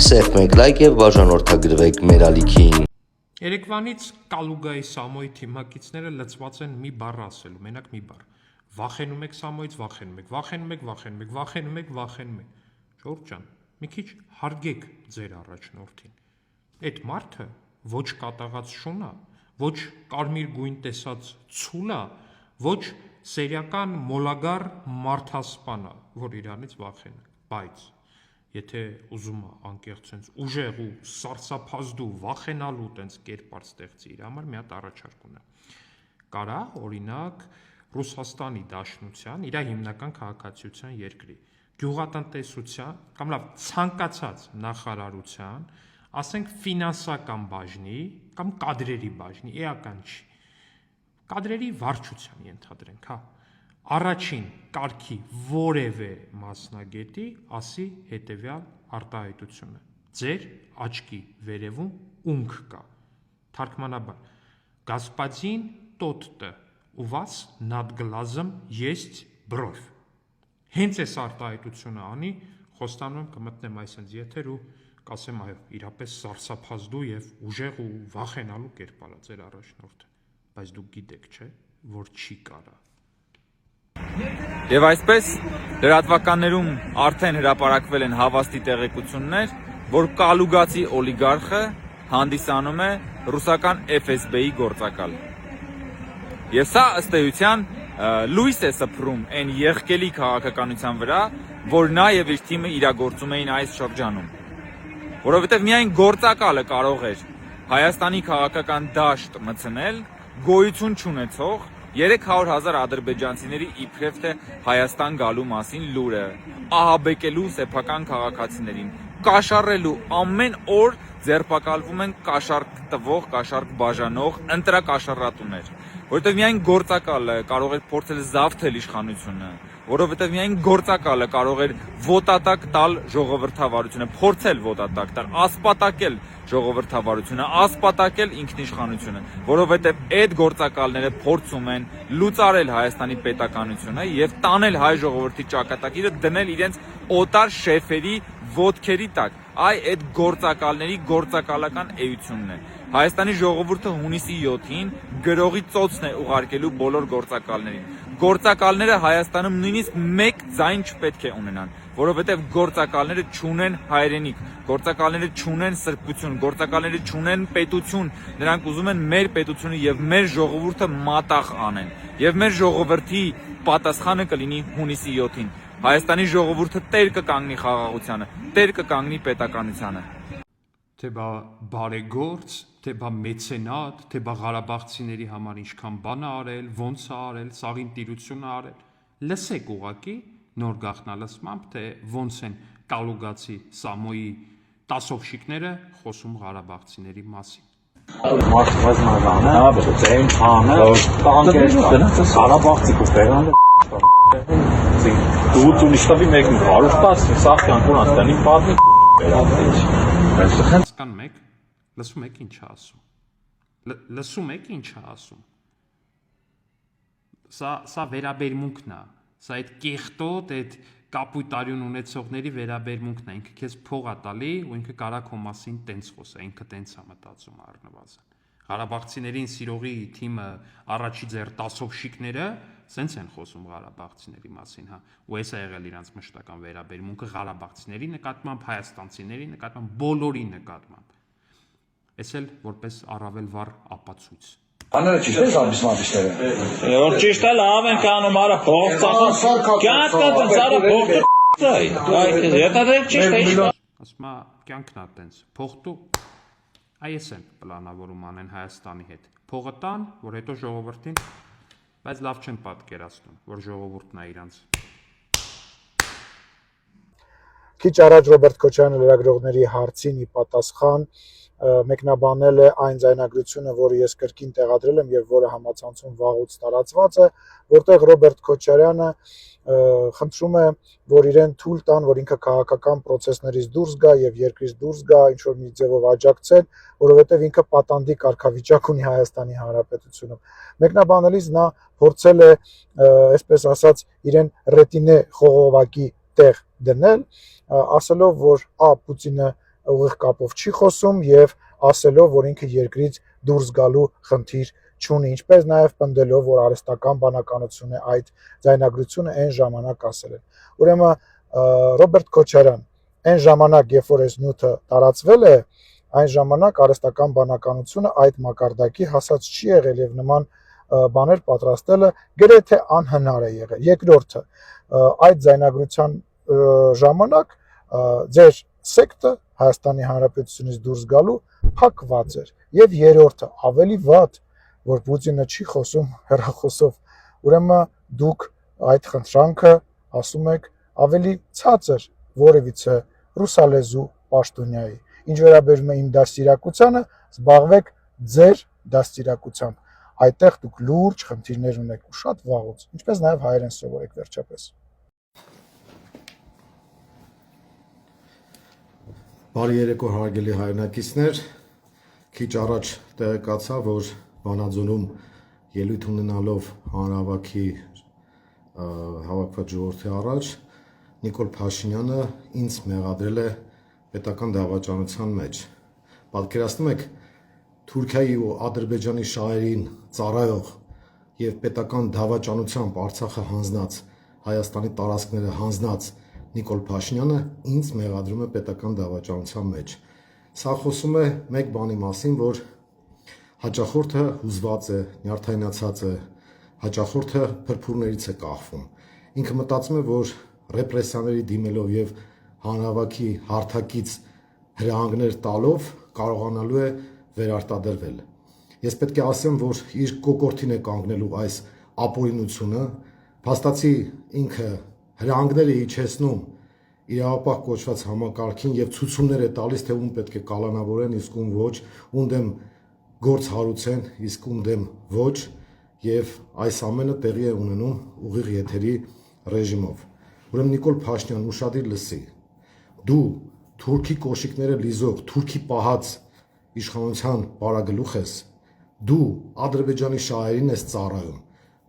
սեղմեք լայք եւ բաժանորդագրվեք մեր ալիքին։ Երեկվանից Կալուգայի Սամոյի թիմակիցները լծված են մի բառ ասելու, մենակ մի բառ։ Վախենում եք Սամոյից, վախենում եք, վախենում եք, վախենում եք, վախենում եք, վախենում եք։ Ժողովուրդ ջան, մի քիչ հարգեք ձեր առաջնորդին։ Այդ մարդը ոչ կատաղած շուն է, ոչ կարմիր գույն տեսած ցուլ է, ոչ սերիական մոլագար մարդասպան է, որ իրանից վախենակ, բայց եթե ուզում է անկեղծ sense ուժեղ ու սարսափազդու վախենալու տենց կերպար ստեղծի իր համար մի հատ առաջարկ ունեմ։ Կարա օրինակ Ռուսաստանի Դաշնության իր հիմնական քաղաքացիության երկրի գյուղատնտեսության կամ լավ ցանկացած նախարարության, ասենք ֆինանսական բաժնի կամ կադրերի բաժնի, էական չի։ Կադրերի վարչության ենթադրենք, հա։ Առաջին կարգի որևէ մասնագետի ասի հետևյալ արտահայտությունը. ձեր աչքի վերևում ունք կա, թարգմանաբար, господин тот-то у вас над глазом есть бровь։ Հենց այս արտահայտությունը անի, խոստանում եմ կմտնեմ այսպես եթեր ու կասեմ այո, իրապես սարսափազդու եւ ուժեղ ու վախենալու կերպարա ձեր առաջնորդը, բայց դուք գիտեք, չէ, որ չի կարա։ Եվ այսպես լրատվականներում արդեն հրապարակվել են հավաստի տեղեկություններ, որ կալուգացի օլիգարխը հանդիսանում է ռուսական FSB-ի գործակալ։ Եվ սա ըստ էության լույս է սփռում այն եղկելի քաղաքականության վրա, որ նա եւ իր թիմը իրագործում էին այս շրջանում։ Որովհետեւ միայն գործակալը կարող էր Հայաստանի քաղաքական դաշտ մտցնել գոյություն չունեցող 300,000 ադրբեջանցիների իբրև թե Հայաստան գալու մասին լուրը, ահաբեկելու սեփական քաղաքացիներին, կաշառելու ամեն օր ձերբակալվում են կաշառք տվող, կաշառք բաժանող ընտրակաշառատուներ, որովհետև միայն գործակալը կարող էր փորձել զավթել իշխանությունը, որովհետև միայն գործակալը կարող էր ոտատակ տալ ժողովրդավարությունը, փորձել ոտատակ տալ, ասպատակել ժողովրդավարությունը, ասպատակել ինքնիշխանությունը, որովհետև այդ գործակալները փորձում են լուծարել Հայաստանի պետականությունը եւ տանել հայ ժողովրդի ճակատագիրը դնել իրենց օտար շեֆերի ոտքերի տակ։ Այդ գործակալների գործակալական էությունն է։ Հայաստանի ժողովուրդը հունիսի 7-ին գրողի ծոցն է ուղարկելու բոլոր գործակալներին։ Գործակալները Հայաստանում նույնիսկ մեկ ձայն չպետք է ունենան, որովհետև գործակալները չունեն հայրենիք, գործակալները չունեն սրբություն, գործակալները չունեն պետություն, նրանք ուզում են մեր պետությունը եւ մեր ժողովուրդը մատաղ անեն։ Եվ մեր ժողովրդի պատասխանը կլինի հունիսի 7-ին։ Հայաստանի ժողովուրդը տեր կկանգնի խաղաղությանը, տեր կկանգնի պետականությանը։ Թե բա բարեգործ, թե բա մեծենատ, թե բա Ղարաբաղցիների համար ինչքան բան է արել, ոնց է արել, սաղին տիրություն է արել։ Լսեք ուղակի նոր գաղտնալսմամբ, թե ոնց են Կալուգացի Սամոյի տասովշիկները խոսում Ղարաբաղցիների մասին։ Հասկանում եք, լսում եք ինչ է ասում։ Լսում եք ինչ է ասում։ Սա վերաբերմունքն է, սա այդ կեղտոտ, այդ կապույտարյուն ունեցողների վերաբերմունքն է, ինքը քեզ փող է տալի ու ինքը կարա քո մասին տենց խոսա, ինքը տենց է մտածում առնվազն։ Ղարաբաղցիներին սիրողի թիմը առաջի ձեր տասովշիկները սենց են խոսում Ղարաբաղցիների մասին, հա, ու էս է եղել իրանց մշտական վերաբերմունքը Ղարաբաղցիների նկատմամբ, հայաստանցիների նկատմամբ, բոլորի նկատմամբ։ Էս էլ որպես առավել վառ ապացույց։ Աները ճիշտ է զամիսմատիչները։ Որ ճիշտ է լավ են կանում, արա փող ծախս։ Կյանքն է ծառը փող ծայ։ Եթե դե ճիշտ է։ Ասում է կյանքն է տենց, փող դու այս են պլանավորում անեն Հայաստանի հետ։ Փողը տան, որ հետո ժողովրդին, բայց լավ չեն պատկերացնում, որ ժողովուրդն է իրանց։ Քիչ առաջ Ռոբերտ Քոչարյանը լրագրողների հարցին ի պատասխան մեկնաբանել է այն ձայնագրությունը, որը ես կրկին տեղադրել եմ եւ որը համացանցում վաղուց տարածված է, որտեղ Ռոբերտ Քոչարյանը խնդրում է, որ իրեն թույլ տան, որ ինքը քաղաքական process-ներից դուրս գա եւ երկրից դուրս գա, ինչ որ մի ձևով աջակցել, որովհետեւ ինքը պատանդի կարգավիճակ ունի Հայաստանի Հանրապետությունում։ Մեկնաբանելիս նա փորձել է, այսպես ասած, իրեն ռետինե խողովակի տեղ դնել, ասելով, որ Պուտինը ուղիղ կապով չի խոսում եւ ասելով, որ ինքը երկրից դուրս գալու խնդիր չունի, ինչպես նաեւ պնդելով, որ արհեստական բանականությունը այդ ձայնագրությունը այն ժամանակ ասել են։ Ուրեմն Ռոբերտ Քոչարյան, այն ժամանակ, երբ որ այս նյութը տարածվել է, այն ժամանակ արհեստական բանականությունը այդ մակարդակի հասած չի եղել եւ նման բաներ պատրաստելը գրեթե անհնար է եղել։ Երկրորդը, այդ ձայնագրության ժամանակ ձեր սեկտը Հայաստանի Հանրապետությունից դուրս գալու փակված էր։ Եվ երրորդը, ավելի վատ, որ Պուտինը չի խոսում հեռախոսով, ուրեմն դուք այդ խնդրանքը ասում եք ավելի ցածր որևիցե ռուսալեզու պաշտոնյայի։ Ինչ վերաբերում է իմ դաստիարակությանը, զբաղվեք ձեր դաստիարակությամբ։ Այդտեղ դուք լուրջ խնդիրներ ունեք ու շատ վաղուց, ինչպես նաև հայերեն սովորեք վերջապես։ Բարի երեկո հարգելի հայրենակիցներ, քիչ առաջ տեղեկացա, որ Վանաձորում ելույթ ունենալով հանրահավաքի հավաքված ժողովրդի առաջ Նիկոլ Փաշինյանը ինձ մեղադրել է պետական դավաճանության մեջ։ Պատկերացնում եք Թուրքիայի ու Ադրբեջանի շահերին ծառայող եւ պետական դավաճանությամբ Արցախը հանձնած, Հայաստանի տարածքները հանձնած Նիկոլ Փաշինյանը ինձ մեղադրում է պետական դավաճանության մեջ։ Սա խոսում է մեկ բանի մասին, որ հաճախորդը հուզված է, նյարդայնացած է, հաճախորդը փրփուրներից է կախվում։ Ինքը մտածում է, որ ռեպրեսիաների դիմելով եւ հանրահավաքի հարթակից հրահանգներ տալով կարողանալու է վերարտադրվել։ Ես պետք է ասեմ, որ իր կոկորտին է կանգնելու այս ապօրինությունը, փաստացի ինքը հրահանգներ է իջեցնում իրավապահ կոչված համակարգին եւ ցուցումներ է տալիս, թե ում պետք է կալանավորեն, իսկ ում ոչ, ում դեմ գործ հարուցեն, իսկ ում դեմ ոչ, եւ այս ամենը տեղի է ունենում ուղիղ եթերի ռեժիմով։ Ուրեմն Նիկոլ Փաշինյան ուշադիր լսի։ Դու թուրքի կոշիկները լիզող, թուրքի պահած իշխանության բարագլուխ ես, դու Ադրբեջանի շահերին ես ծառայում,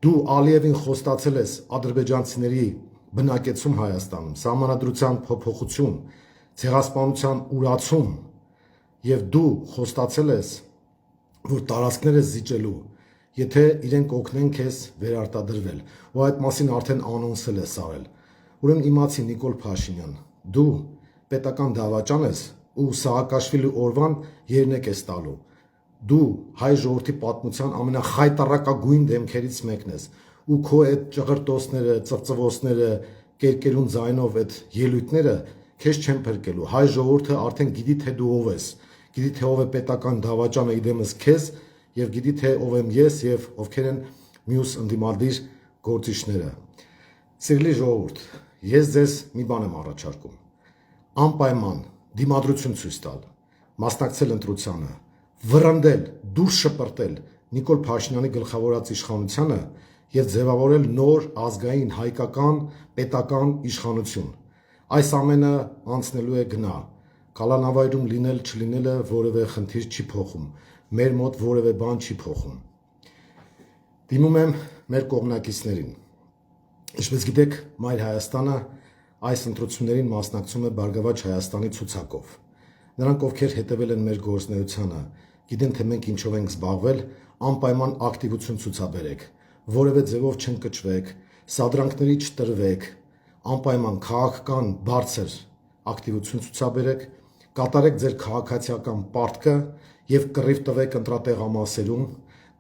դու Ալիևին խոստացել ես ադրբեջանցիների բնակեցում Հայաստանում, սահմանադրության փոփոխություն, ցեղասպանության ուրացում, եւ դու խոստացել ես, որ տարածքներ ես զիջելու, եթե իրենք օգնեն քեզ վերարտադրվել, ու այդ մասին արդեն անոնսել ես արել։ Ուրեմն իմացի Նիկոլ Փաշինյան, դու պետական դավաճան ես ու Սաակաշվիլի օրվան երնեք ես տալու։ Դու հայ ժողովրդի պատմության ամենախայտառակագույն դեմքերից մեկն ես ու քո այդ ճղրտոցները, ծվծվոցները, կերկերուն ձայնով այդ ելույթները քեզ չեն փրկելու։ Հայ ժողովուրդը արդեն գիտի թե դու ով ես, գիտի թե ով է պետական դավաճանը իդեմս քեզ եւ գիտի թե ով եմ ես եւ ովքեր են մյուս ընդդիմադիր գործիչները։ Սիրելի ժողովուրդ, ես ձեզ մի բան եմ առաջարկում։ Անպայման դիմադրություն ցույց տալ, մասնակցել ընտրությանը, վռնդել, դուրս շպրտել Նիկոլ Փաշինյանի գլխավորած իշխանությանը եւ ձևավորել նոր ազգային հայկական պետական իշխանություն։ Այս ամենը անցնելու է գնա։ Կալանավայրում լինել չլինելը որևէ խնդիր չի փոխում, մեր մոտ որևէ բան չի փոխում։ Դիմում եմ մեր կողմնակիցներին։ Ինչպես գիտեք, Մայր Հայաստանը այս ընտրություններին մասնակցում է Բարգավաճ Հայաստանի ցուցակով։ Նրանք, ովքեր հետևել են մեր գործունեությանը, գիտեն, թե մենք ինչով ենք զբաղվել, անպայման ակտիվություն ցուցաբերեք, որևէ ձևով չընկճվեք, սադրանքների չտրվեք, անպայման քաղաքական բարձր ակտիվություն ցուցաբերեք, կատարեք ձեր քաղաքացիական պարտքը եւ կռիվ տվեք ընտրատեղամասերում,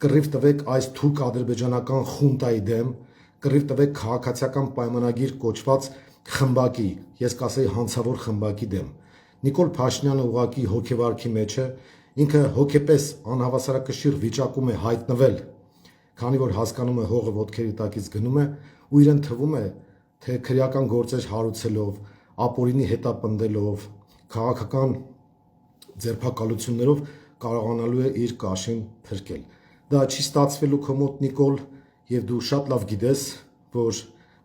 կռիվ տվեք այս թուրք-ադրբեջանական խունտայի դեմ, կռիվ տվեք քաղաքացիական պայմանագիր կոչված խմբակի, ես կասեի հանցավոր խմբակի դեմ։ Նիկոլ Փաշինյանը ուղղակի հոգեվարքի մեջ է, ինքը հոգեպես անհավասարակշիռ վիճակում է հայտնվել, քանի որ հասկանում է հողը ոտքերի տակից գնում է ու իրեն թվում է, թե քրեական գործեր հարուցելով, ապօրինի հետապնդելով, քաղաքական ձերբակալություններով կարողանալու է իր կաշին փրկել։ Դա չի ստացվելու քո մոտ Նիկոլ, եւ դու շատ լավ գիտես, որ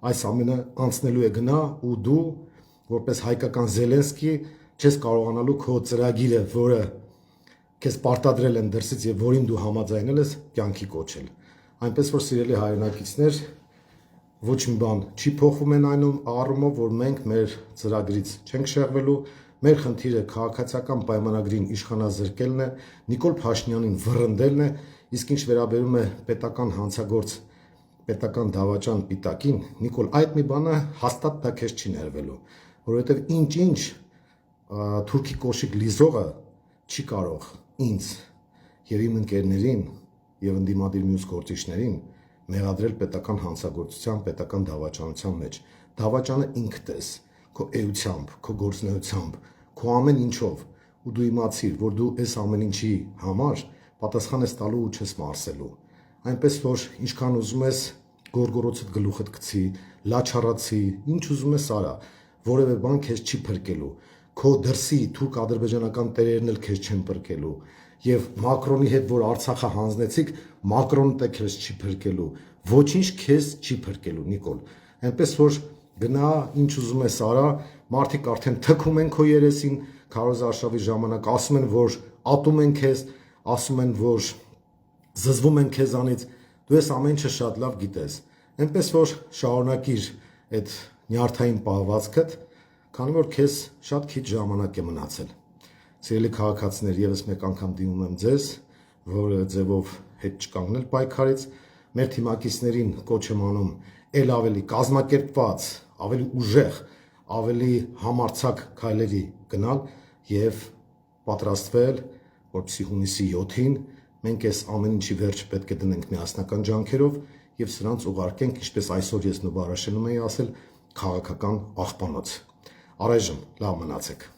այս ամենը անցնելու է գնա ու դու որպես հայկական Զելենսկի չես կարողանալու քո ծրագիրը, որը քեզ պարտադրել են դրսից եւ որին դու համաձայնել ես, կյանքի կոչել։ Այնպես որ սիրելի հայրենակիցներ, ոչ մի բան չի փոխվում այն առումով, որ մենք մեր ծրագրից չենք շեղվելու, Մեր խնդիրը քաղաքացիական պայմանագրին իշխանազրկելն է, Նիկոլ Փաշինյանին վռնդելն է, իսկ ինչ վերաբերում է պետական հանցագործ, պետական դավաճան պիտակին, Նիկոլ, այդ մի բանը հաստատ դա քեզ չի ներվելու, որովհետև ինչ-ինչ թուրքի կոշիկ լիզողը չի կարող ինձ եւ իմ ընկերներին եւ ընդդիմադիր մյուս գործիչներին մեղադրել պետական հանցագործության, պետական դավաճանության մեջ։ Դավաճանը ինքդ ես, քո էությամբ, քո գործնեությամբ, քո ամեն ինչով, ու դու իմացիր, որ դու այս ամեն ինչի համար պատասխան ես տալու ու չես մարսելու։ Այնպես որ ինչքան ուզում ես գորգորոցդ գլուխդ գցի, լաչառացի, ինչ ուզում ես արա, որևէ բան քեզ չի փրկելու։ Քո դրսի թուրք-ադրբեջանական տերերն էլ քեզ չեն փրկելու։ Եվ Մակրոնի հետ որ Արցախը հանձնեցիք, Մակրոնը քեզ չի փրկելու, ոչինչ քեզ չի փրկելու, Նիկոլ։ Այնպես որ գնա, ինչ ուզում ես արա, մարդիկ արդեն թքում են քո երեսին, քարոզ արշավի ժամանակ ասում են, որ ատում են քեզ, ասում են, որ զզվում են քեզանից, դու ես ամեն ինչը շատ լավ գիտես։ Այնպես որ շարունակիր այդ նյարդային պահվածքդ, քանի որ քեզ շատ քիչ ժամանակ է մնացել։ Սիրելի քաղաքացիներ, եւս մեկ անգամ դիմում եմ ձեզ, որ ձևով հետ չկանգնել պայքարից, մեր թիմակիցներին կոչ եմ անում ել ավելի կազմակերպված, ավելի ուժեղ, ավելի համարձակ քայլերի գնալ եւ պատրաստվել, որպեսզի հունիսի 7-ին մենք այս ամեն ինչի վերջ պետք է դնենք միասնական ջանքերով եւ սրանց ուղարկենք, ինչպես այսօր ես Նուբարաշենում էի ասել, քաղաքական աղբանոց։ Առայժմ լավ մնացեք։